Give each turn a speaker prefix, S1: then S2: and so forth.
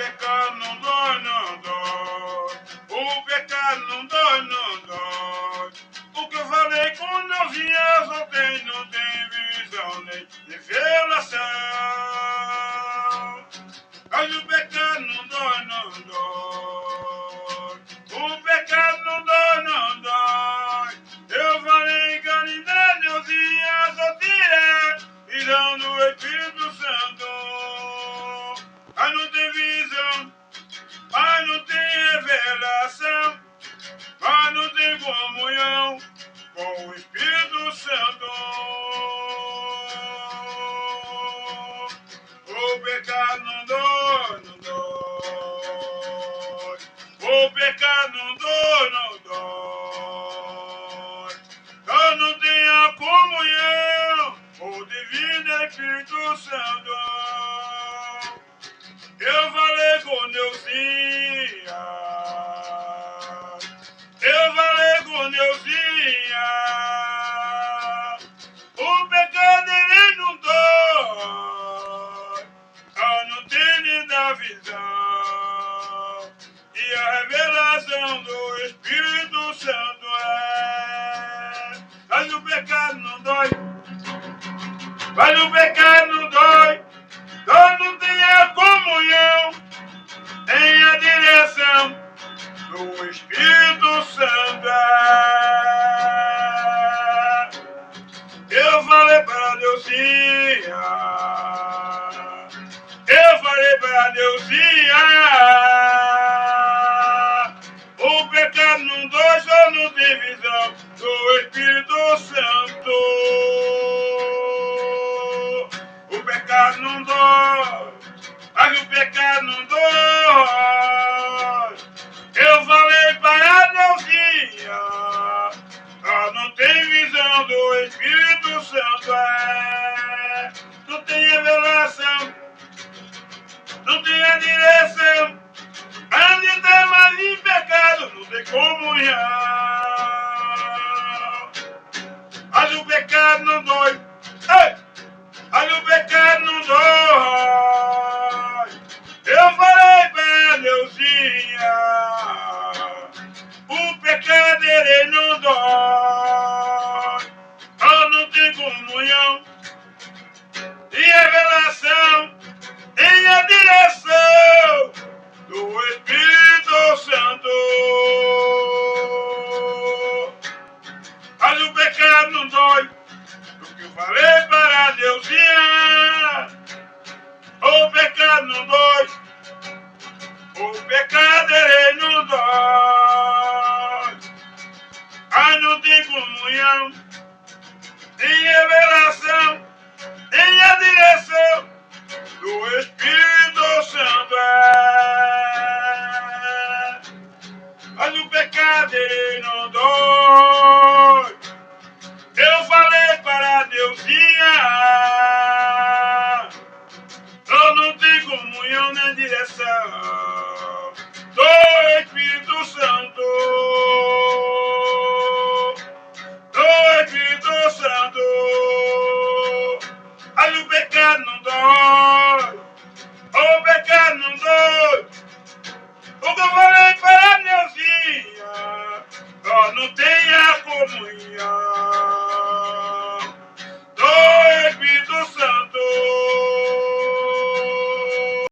S1: pecado não dói, não dói. O pecado não dói, não dói. O que eu falei com Neuzinha só tem, não tem visão nem revelação. Mas o pecado não dói, não dói. O pecado não dói, não dói. Eu falei com a linda Neuzinha só tira, virando o Espírito Santo. Mas não tem visão, mas não tem revelação, mas não tem comunhão com o Espírito Santo. O pecado não dói, não dói. O pecado não dói, não dói. Eu não tenho a comunhão com o Divino Espírito Santo. Eu falei com Neuzinha, eu falei com Neuzinha, o pecado ele não dói, eu não tenho nem da visão, e a revelação do Espírito Santo é, mas o pecado não dói, mas o pecado não dói. Eu não tenho a comunhão, tem a direção do Espírito Santo. Eu falei para Neuzinha, eu falei para Neuzinha, o pecado não dói, só não tem visão do Espírito Santo. O pecado não dói, mas o pecado não dói. Eu falei para a Neuzinha, ela não tem visão do Espírito Santo. Não tem revelação, não tem a direção. Onde está mais em pecado, não tem comunhão. Mas o pecado não dói. Ei! Mas o pecado não dói. Eu falei pra Neuzinha, o pecado ele não dói. Eu não tenho comunhão e revelação em a direção do Espírito Santo. Mas o pecado não dói. Eu falei para Neuzinha, o pecado não dói, o pecado ele não dói. Mas não tem comunhão, nem revelação, nem a direção do Espírito Santo. Mas o pecado ele não dói. Eu falei para Neuzinha, eu não tenho comunhão nem direção do Espírito Santo.